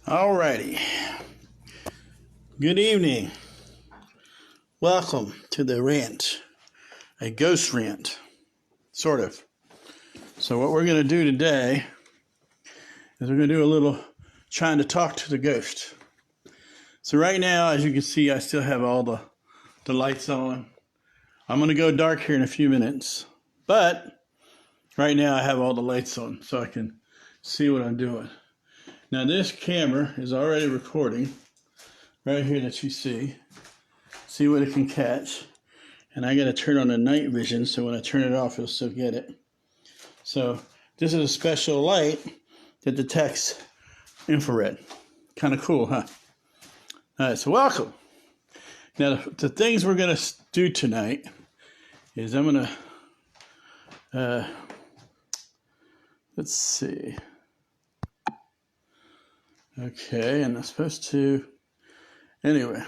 Alrighty. Good evening. Welcome to the rant. A ghost rant. Sort of. So what we're going to do today is we're going to do a little trying to talk to the ghost. So right now, as you can see, I still have all the lights on. I'm going to go dark here in a few minutes. But right now I have all the lights on so I can see what I'm doing. Now this camera is already recording right here that you see. See what it can catch. And I got to turn on the night vision so when I turn it off it'll still get it. So this is a special light that detects infrared. Kind of cool, huh? Alright, so welcome. Now the things we're going to do tonight is I'm going to, let's see. Okay, and I'm supposed to, anyway.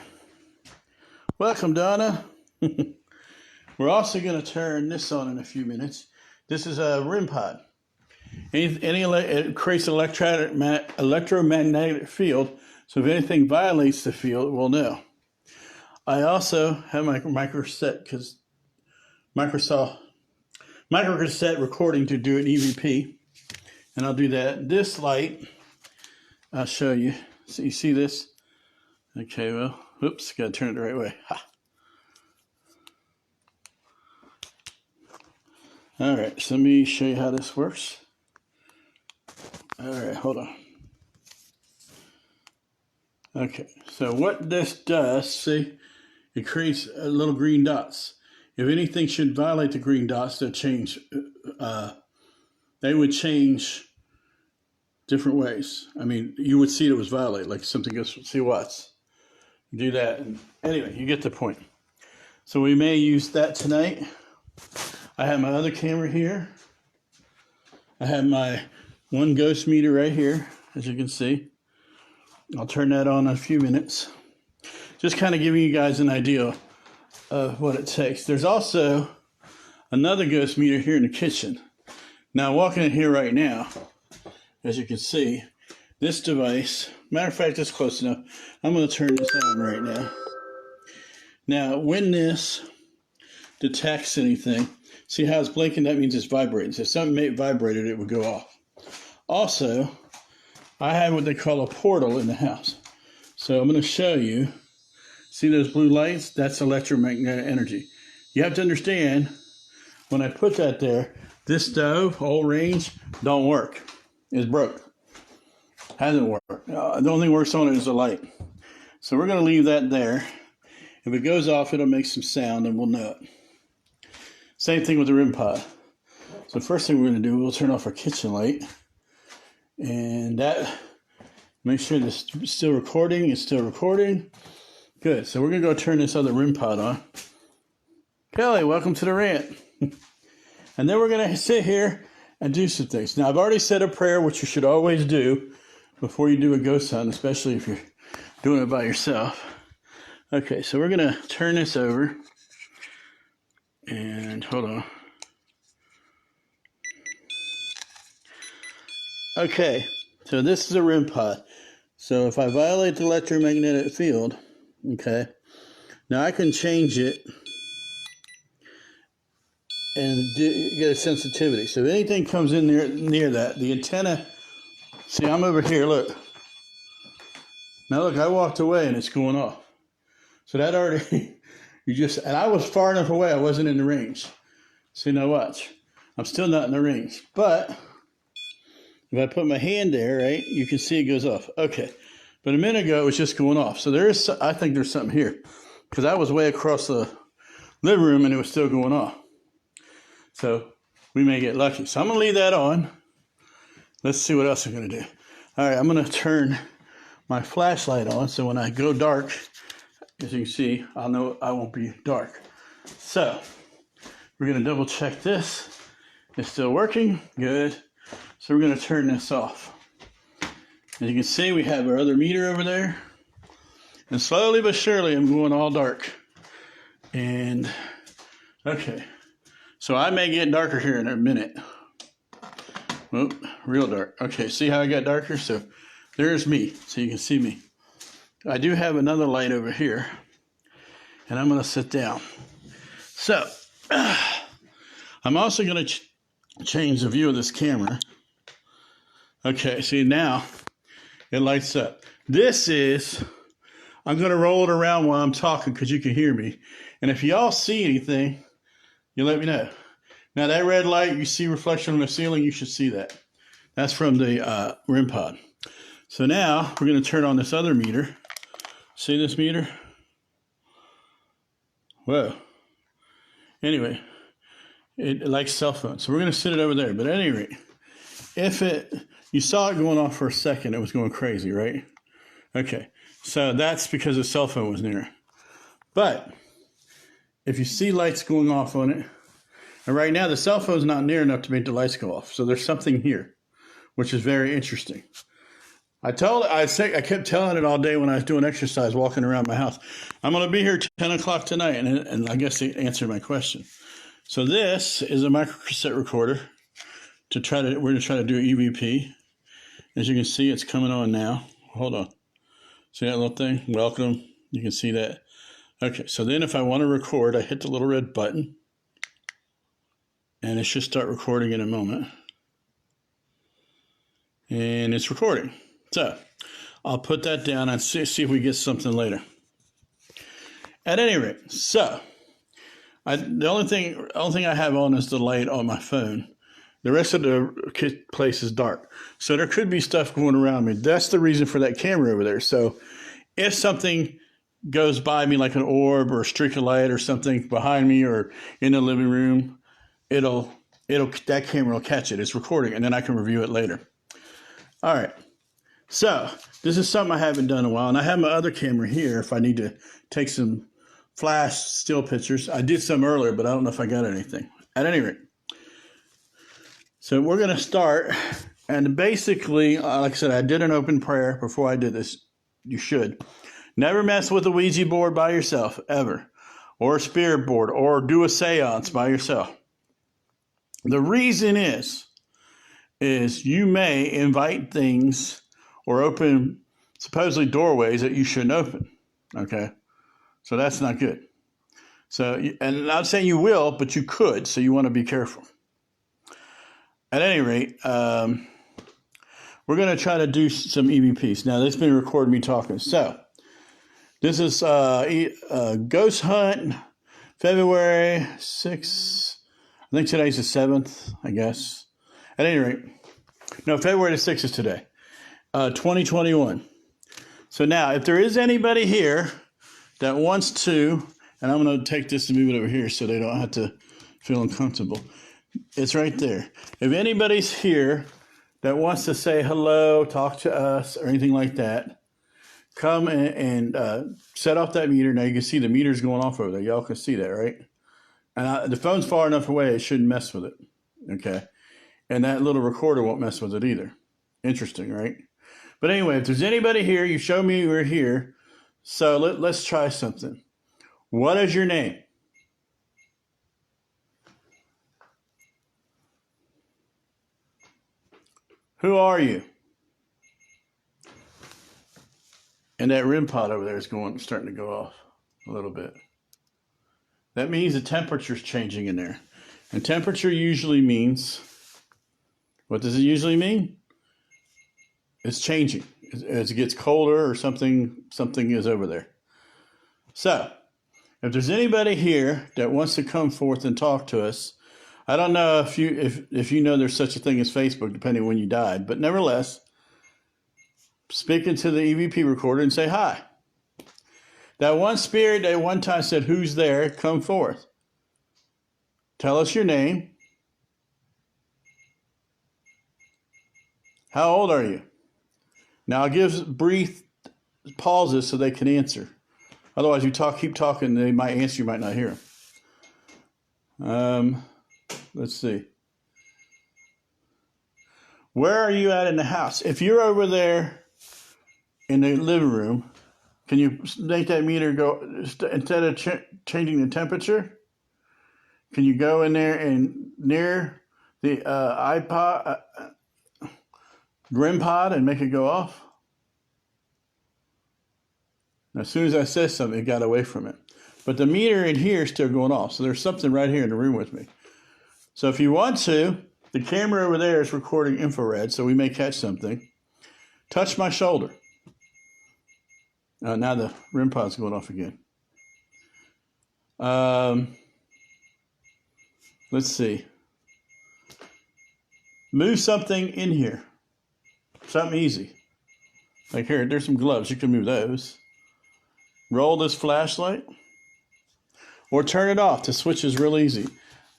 Welcome, Donna. We're also going to turn this on in a few minutes. This is a REM pod. It creates an electromagnetic field, so if anything violates the field, we'll know. I also have my microcassette recording to do an EVP, and I'll do that. This light, I'll show you. So you see this? Okay, well, oops, got to turn it the right way. Ha. All right, so let me show you how this works. All right, hold on. Okay, so what this does, see, it creates little green dots. If anything should violate the green dots, they'll change. They would change different ways. I mean, you would see it was violated, like something goes, see what's. Do that. And anyway, you get the point. So we may use that tonight. I have my other camera here. I have my one ghost meter right here, as you can see. I'll turn that on in a few minutes. Just kind of giving you guys an idea of what it takes. There's also another ghost meter here in the kitchen. Now, walking in here right now, as you can see, this device, matter of fact, it's close enough. I'm going to turn this on right now. Now, when this detects anything, see how it's blinking? That means it's vibrating. So if something vibrated, it would go off. Also, I have what they call a portal in the house. So I'm going to show you. See those blue lights? That's electromagnetic energy. You have to understand, when I put that there, this stove, old range, don't work. It's broke. Hasn't worked. The only thing works on it is the light. So we're going to leave that there. If it goes off, it'll make some sound and we'll know it. Same thing with the REM pod. So first thing we're going to do, we'll turn off our kitchen light. And that, make sure this is still recording. It's still recording. Good. So we're going to go turn this other REM pod on. Kelly, welcome to the rant. And then we're going to sit here and do some things. Now, I've already said a prayer, which you should always do before you do a ghost hunt, especially if you're doing it by yourself. Okay, so we're going to turn this over. And hold on. Okay, so this is a REM pod. So if I violate the electromagnetic field, okay, now I can change it and get a sensitivity. So if anything comes in near that, the antenna, see, I'm over here, look. Now look, I walked away and it's going off. So that already, and I was far enough away, I wasn't in the range. See, now watch. I'm still not in the range. But if I put my hand there, right, you can see it goes off. Okay. But a minute ago, it was just going off. So I think there's something here. Because I was way across the living room and it was still going off. So we may get lucky. So I'm going to leave that on. Let's see what else I'm going to do. All right, I'm going to turn my flashlight on. So when I go dark, as you can see, I'll know I won't be dark. So we're going to double check this. It's still working. Good. So we're going to turn this off. As you can see, we have our other meter over there. And slowly but surely, I'm going all dark. And, okay. So I may get darker here in a minute. Oh, real dark. Okay, see how I got darker? So there's me, so you can see me. I do have another light over here, and I'm going to sit down. So, I'm also going to change the view of this camera. Okay, see now it lights up. This is, I'm going to roll it around while I'm talking because you can hear me. And if y'all see anything, you let me know. Now that red light, you see reflection on the ceiling, you should see that. That's from the REM pod. So now we're going to turn on this other meter. See this meter? Whoa. Anyway, it likes cell phone. So we're going to sit it over there. But at any rate, you saw it going off for a second, it was going crazy, right? Okay. So that's because the cell phone was near. But if you see lights going off on it, and right now the cell phone's not near enough to make the lights go off. So there's something here, which is very interesting. I kept telling it all day when I was doing exercise, walking around my house. I'm going to be here 10 o'clock tonight, and I guess it answered my question. So this is a microcassette recorder. We're going to try to do EVP. As you can see, it's coming on now. Hold on. See that little thing? Welcome. You can see that. Okay, so then if I want to record, I hit the little red button. And it should start recording in a moment. And it's recording. So I'll put that down and see if we get something later. At any rate, so the only thing I have on is the light on my phone. The rest of the place is dark. So there could be stuff going around me. That's the reason for that camera over there. So if something goes by me like an orb or a streak of light or something behind me or in the living room, that camera will catch it. It's recording, and then I can review it later. All right. So this is something I haven't done in a while, and I have my other camera here if I need to take some flash still pictures. I did some earlier, but I don't know if I got anything. At any rate, so we're going to start, and basically, like I said, I did an open prayer before I did this. You should. Never mess with a Ouija board by yourself, ever, or a spirit board, or do a seance by yourself. The reason is you may invite things or open supposedly doorways that you shouldn't open. Okay? So that's not good. So, and I'm not saying you will, but you could, so you want to be careful. At any rate, we're going to try to do some EVPs. Now, this has been recording me talking. So, this is Ghost Hunt, February 6th. I think today's the 7th, I guess. At any rate, no, February the 6th is today. 2021. So now, if there is anybody here that wants to, and I'm going to take this and move it over here so they don't have to feel uncomfortable. It's right there. If anybody's here that wants to say hello, talk to us, or anything like that, come and set off that meter. Now you can see the meter's going off over there. Y'all can see that, right? And the phone's far enough away, it shouldn't mess with it. Okay? And that little recorder won't mess with it either. Interesting, right? But anyway, if there's anybody here, you show me we're here. So let's try something. What is your name? Who are you? And that REM pod over there is starting to go off a little bit. That means the temperature's changing in there. And temperature usually means, what does it usually mean? It's changing. As it gets colder or something is over there. So, if there's anybody here that wants to come forth and talk to us, I don't know if you know there's such a thing as Facebook, depending on when you died, but nevertheless, speak into the EVP recorder and say hi. That one spirit that one time said, "Who's there? Come forth. Tell us your name. How old are you?" Now I'll give brief pauses so they can answer. Otherwise, you keep talking, they might answer, you might not hear them. Let's see. Where are you at in the house? If you're over there in the living room, can you make that meter go, instead of changing the temperature, can you go in there and near the REM pod and make it go off? And as soon as I said something, it got away from it. But the meter in here is still going off. So there's something right here in the room with me. So if you want to, the camera over there is recording infrared, so we may catch something. Touch my shoulder. Now the REM pod's going off again. Let's see. Move something in here. Something easy. Like here, there's some gloves. You can move those. Roll this flashlight. Or turn it off. The switch is real easy.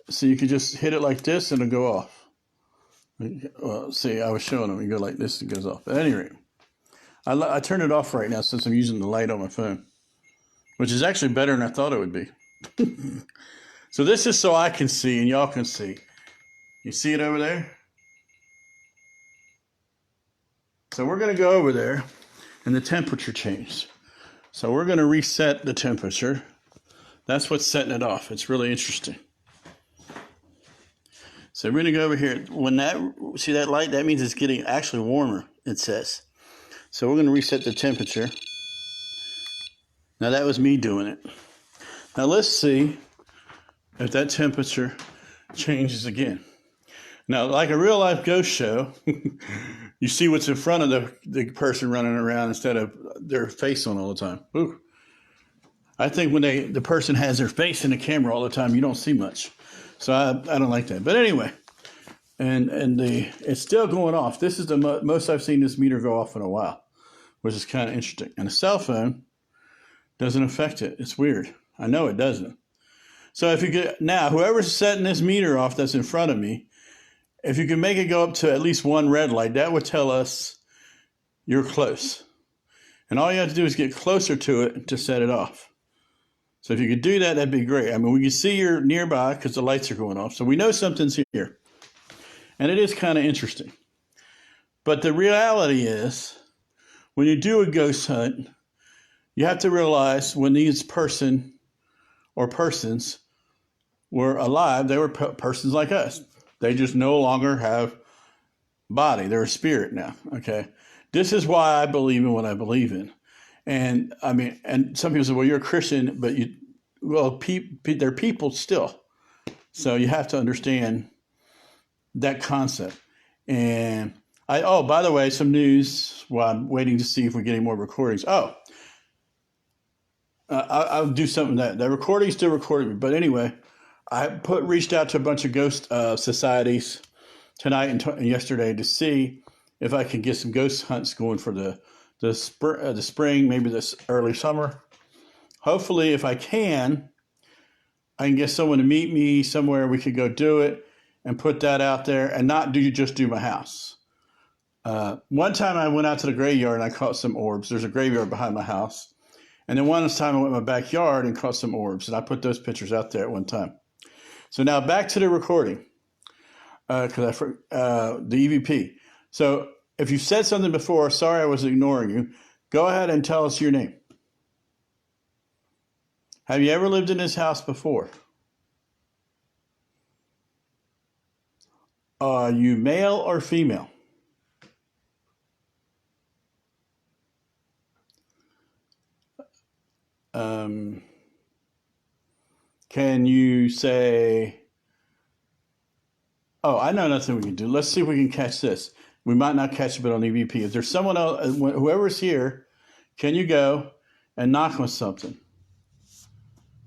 So you can just hit it like this and it'll go off. Well, see, I was showing them. You go like this and it goes off. But anyway, I turn it off right now since I'm using the light on my phone, which is actually better than I thought it would be. So this is so I can see and y'all can see. You see it over there? So we're going to go over there and the temperature changed. So we're going to reset the temperature. That's what's setting it off. It's really interesting. So we're going to go over here. When that, see that light? That means it's getting actually warmer, it says. So we're going to reset the temperature. Now that was me doing it. Now let's see if that temperature changes again. Now, like a real life ghost show, you see what's in front of the person running around instead of their face on all the time. Ooh. I think when the person has their face in the camera all the time, you don't see much. So I don't like that. But anyway, and it's still going off. This is the most I've seen this meter go off in a while, which is kind of interesting. And a cell phone doesn't affect it. It's weird. I know it doesn't. So if you could, now, whoever's setting this meter off that's in front of me, if you can make it go up to at least one red light, that would tell us you're close. And all you have to do is get closer to it to set it off. So if you could do that, that'd be great. I mean, we can see you're nearby because the lights are going off. So we know something's here. And it is kind of interesting. But the reality is, when you do a ghost hunt, you have to realize when these person or persons were alive, they were persons like us. They just no longer have body. They're a spirit now, okay? This is why I believe in what I believe in. And I mean, and some people say, well, you're a Christian, but they're people still. So you have to understand that concept. And by the way, some news while I'm waiting to see if we get any more recordings. I'll do something that the recording's still recording me. But anyway, I reached out to a bunch of ghost societies tonight and yesterday to see if I can get some ghost hunts going for the spring, maybe this early summer. Hopefully, if I can get someone to meet me somewhere. We could go do it and put that out there and not just do my house. One time I went out to the graveyard and I caught some orbs. There's a graveyard behind my house. And then one time I went in my backyard and caught some orbs. And I put those pictures out there at one time. So now back to the recording, because the EVP. So if you said something before, sorry I was ignoring you, go ahead and tell us your name. Have you ever lived in this house before? Are you male or female? Can you say, oh, I know nothing we can do. Let's see if we can catch this. We might not catch it on EVP. If there's someone else, whoever's here, can you go and knock on something?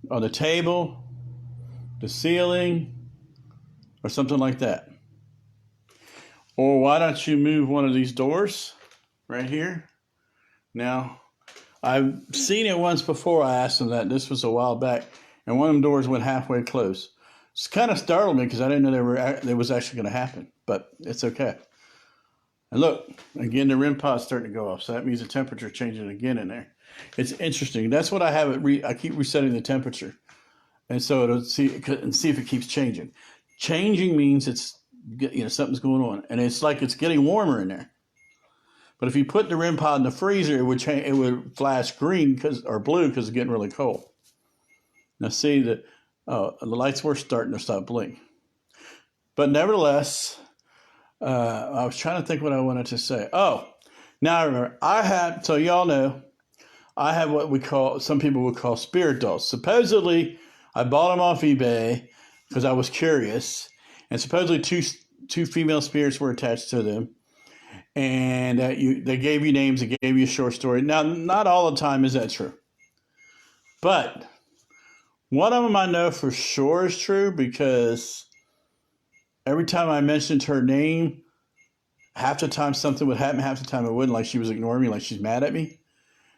On the table, the ceiling, or something like that. Or why don't you move one of these doors right here? Now, I've seen it once before. I asked them that. This was a while back. And one of them doors went halfway closed. It's kind of startled me because I didn't know that was actually going to happen. But it's okay. And look, again, the REM pod's starting to go off. So that means the temperature changing again in there. It's interesting. That's what I have it. I keep resetting the temperature. And so it'll see if it keeps changing. Changing means it's, something's going on. And it's like it's getting warmer in there. But if you put the REM pod in the freezer, it would flash green or blue because it's getting really cold. Now see that the lights were starting to stop blinking. But nevertheless, I was trying to think what I wanted to say. Oh, now I remember. So y'all know, I have what some people would call spirit dolls. Supposedly, I bought them off eBay because I was curious, and supposedly two female spirits were attached to them, and they gave you names, they gave you a short story. Now, not all the time is that true, but one of them I know for sure is true because every time I mentioned her name, half the time something would happen, half the time it wouldn't, like she was ignoring me, like she's mad at me.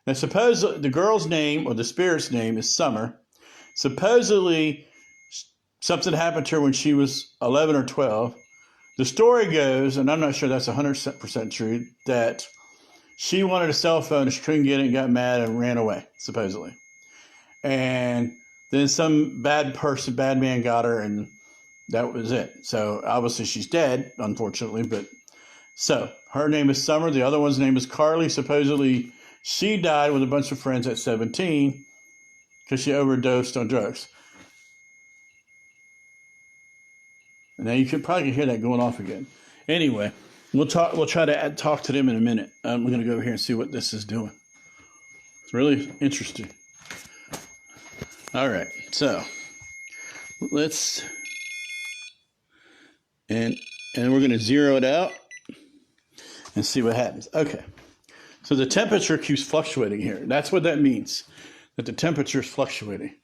Now, suppose the girl's name or the spirit's name is Summer. Supposedly, something happened to her when she was 11 or 12. The story goes, and I'm not sure that's 100% true, that she wanted a cell phone and she couldn't get it and got mad and ran away, supposedly. And then some bad man got her, and that was it. So obviously she's dead, unfortunately. But so her name is Summer. The other one's name is Carly. Supposedly she died with a bunch of friends at 17 because she overdosed on drugs. And now you could probably hear that going off again. Anyway, we'll try to talk to them in a minute. We're going to go over here and see what this is doing. It's really interesting. All right, so let's, and we're going to zero it out and see what happens. Okay, so the temperature keeps fluctuating here. That's what that means, that the temperature is fluctuating.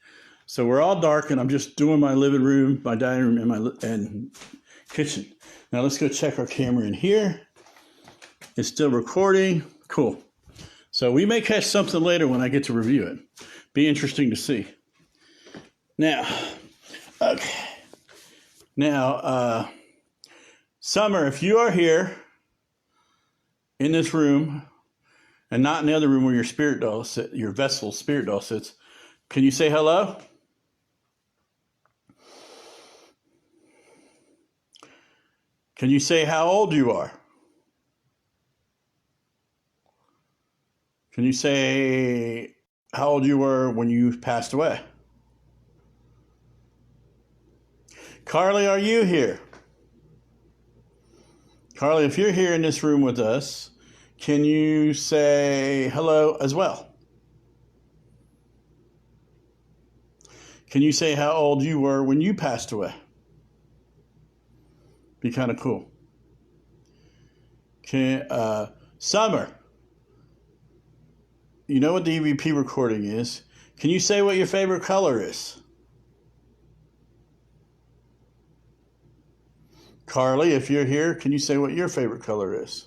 So we're all dark, and I'm just doing my living room, my dining room, and kitchen. Now let's go check our camera in here. It's still recording. Cool. So we may catch something later when I get to review it. Be interesting to see. Now, okay. Now, Summer, if you are here in this room and not in the other room where your spirit doll your vessel spirit doll sits, can you say hello? Can you say how old you are? Can you say how old you were when you passed away? Carly, are you here? Carly, if you're here in this room with us, can you say hello as well? Can you say how old you were when you passed away? Be kind of cool. Summer, you know what the EVP recording is. Can you say what your favorite color is? Carly, if you're here, can you say what your favorite color is?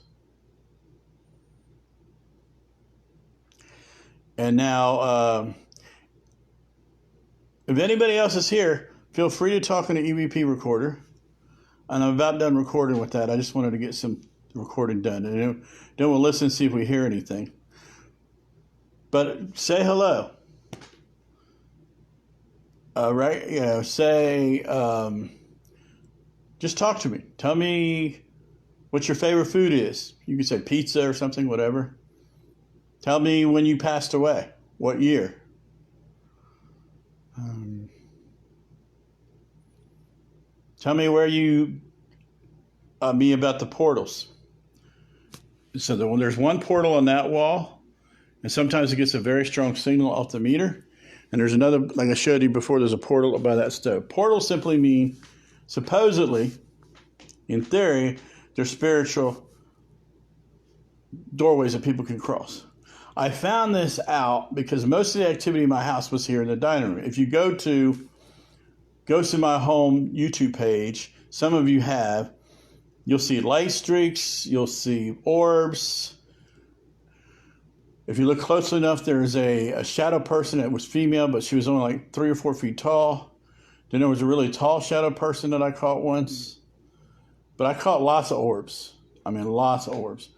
And now, if anybody else is here, feel free to talk on the EVP recorder. And I'm about done recording with that. I just wanted to get some recording done. And then we'll listen and see if we hear anything. But say hello. Right? You know, say, just talk to me. Tell me what your favorite food is. You can say pizza or something, whatever. Tell me when you passed away. What year? Tell me where you me about the portals. So there's one portal on that wall, and sometimes it gets a very strong signal off the meter. And there's another, like I showed you before, there's a portal by that stove. Portals simply mean, supposedly, in theory, they're spiritual doorways that people can cross. I found this out because most of the activity in my house was here in the dining room. If you go to my home YouTube page, some of you have, you'll see light streaks, you'll see orbs. If you look closely enough, there's a shadow person that was female, but she was only like 3 or 4 feet tall. Then there was a really tall shadow person that I caught once. But I caught lots of orbs. I mean, lots of orbs.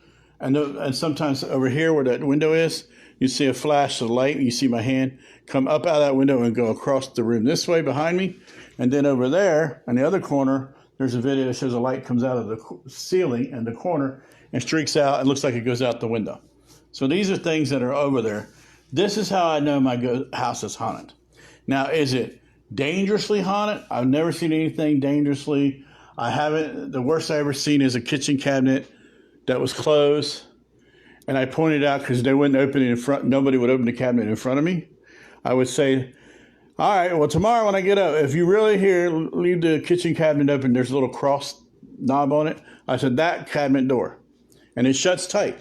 And sometimes over here where that window is, you see a flash of light, and you see my hand come up out of that window and go across the room this way behind me. And then over there, in the other corner, there's a video that shows a light comes out of the ceiling in the corner and streaks out and looks like it goes out the window. So these are things that are over there. This is how I know my house is haunted. Now, is it dangerously haunted? I've never seen anything dangerously. I haven't. The worst I ever seen is a kitchen cabinet that was closed. and I pointed out because they wouldn't open it in front, nobody would open the cabinet in front of me, I would say, all right, well, tomorrow when I get up, if you really leave the kitchen cabinet open, there's a little cross knob on it. I said, that cabinet door. And it shuts tight.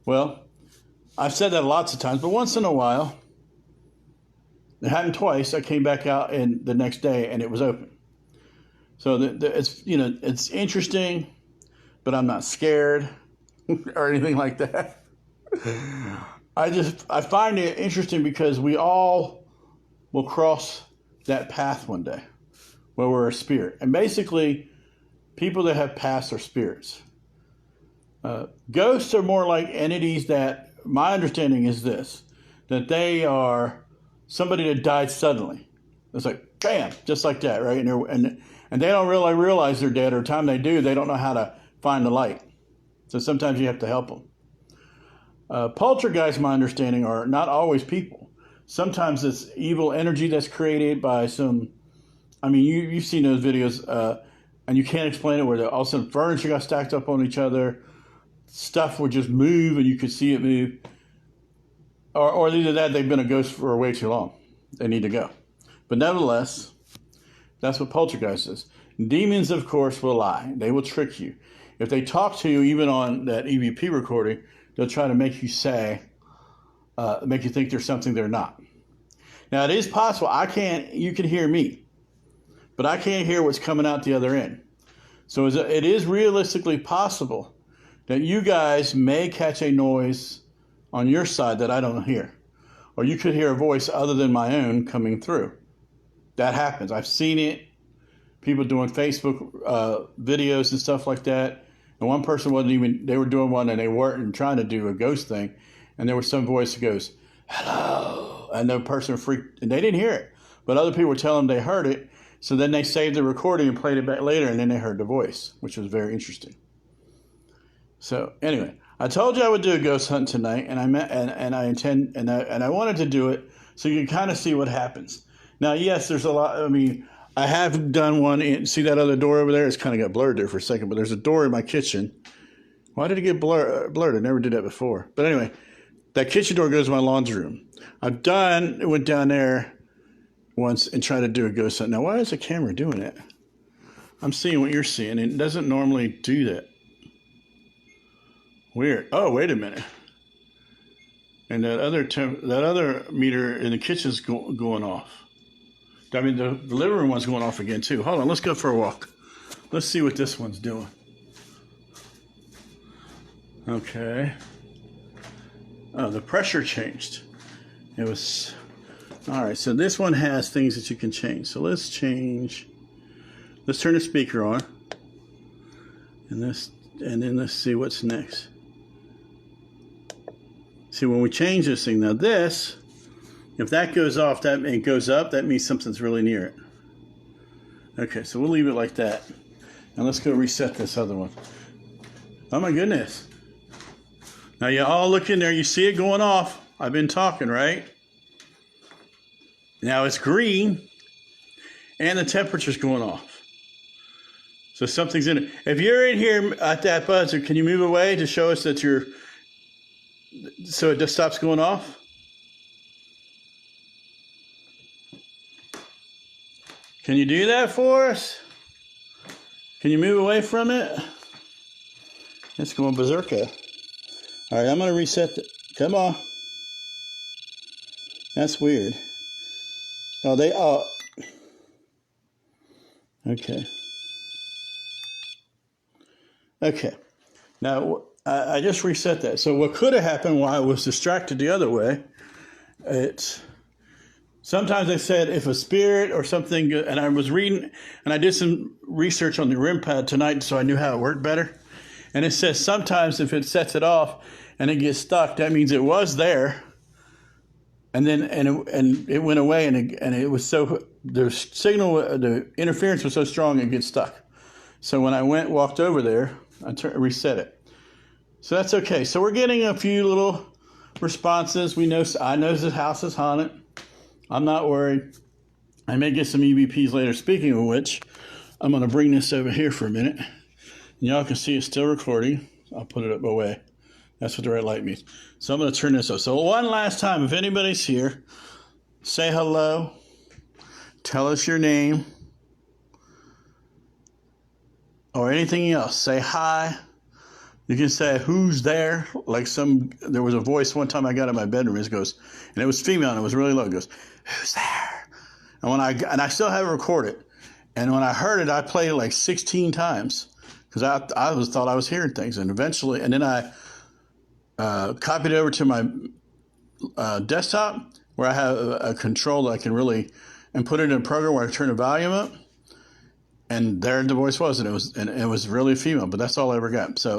Well, I've said that lots of times, but once in a while, it happened twice. I came back out and the next day and it was open. So it's, you know, it's interesting, but I'm not scared or anything like that. I find it interesting because we all will cross that path one day where we're a spirit. And basically, people that have passed are spirits. Ghosts are more like entities that, my understanding is this, that they are somebody that died suddenly. It's like, bam, just like that, right? And they don't really realize they're dead, or the time they do, they don't know how to find the light. So sometimes you have to help them. Poltergeists, my understanding, are not always people. Sometimes it's evil energy that's created by some, I mean, you've seen those videos, and you can't explain it, where all of a sudden furniture got stacked up on each other, stuff would just move and you could see it move. Or either that, they've been a ghost for way too long. They need to go. But nevertheless, that's what poltergeist is. Demons, of course, will lie. They will trick you. If they talk to you, even on that EVP recording, they'll try to make you say, make you think there's something they're not. Now, it is possible. You can hear me, but I can't hear what's coming out the other end. So it is realistically possible that you guys may catch a noise on your side that I don't hear. Or you could hear a voice other than my own coming through. That happens. I've seen it. People doing Facebook videos and stuff like that. And one person they were doing one and they weren't trying to do a ghost thing. And there was some voice that goes, hello. And the person freaked, and they didn't hear it. But other people were telling them they heard it. So then they saved the recording and played it back later, and then they heard the voice, which was very interesting. So anyway, I told you I would do a ghost hunt tonight, and I wanted to do it so you can kind of see what happens. Now, yes, there's a lot. I mean, I have done one. See that other door over there? It's kind of got blurred there for a second, but there's a door in my kitchen. Why did it get blurred? I never did that before. But anyway, that kitchen door goes to my laundry room. Went down there once and tried to do a ghost hunt. Now, why is the camera doing that? I'm seeing what you're seeing, and it doesn't normally do that. Weird. Oh, wait a minute. And that other meter in the kitchen's going off. I mean, the living room one's going off again, too. Hold on, let's go for a walk. Let's see what this one's doing. Okay. Oh, the pressure changed. It was... All right, so this one has things that you can change. So let's turn the speaker on. And then let's see what's next. See, when we change this thing, now this, if that goes off, it goes up, that means something's really near it. Okay, so we'll leave it like that. Now let's go reset this other one. Oh my goodness. Now you all look in there, you see it going off. I've been talking, right? Now it's green, and the temperature's going off. So something's in it. If you're in here at that buzzer, can you move away to show us that so it just stops going off? Can you do that for us? Can you move away from it? It's going berserker. All right, I'm going to reset it. Come on. That's weird. Oh, okay. Okay. Now, I just reset that. So what could have happened while I was distracted the other way, sometimes they said if a spirit or something, and I was reading, and I did some research on the REM pad tonight so I knew how it worked better. And it says sometimes if it sets it off and it gets stuck, that means it was there. And then it went away, and it was so, the interference was so strong it gets stuck. So when I walked over there, I reset it. So that's okay. So we're getting a few little responses. I know the house is haunted. I'm not worried. I may get some EVPs later. Speaking of which, I'm going to bring this over here for a minute. And y'all can see it's still recording. I'll put it up away. That's what the red light means. So I'm going to turn this up. So one last time, if anybody's here, say hello. Tell us your name. Or anything else. Say hi. You can say who's there. Like there was a voice one time I got in my bedroom. It goes, and it was female and it was really low. It goes, who's there? And I still have it recorded. And when I heard it, I played it like 16 times because I thought I was hearing things. And eventually, and then I copied it over to my desktop where I have a control that I can and put it in a program where I turn the volume up. And there the voice was, and it was really female. But that's all I ever got. So.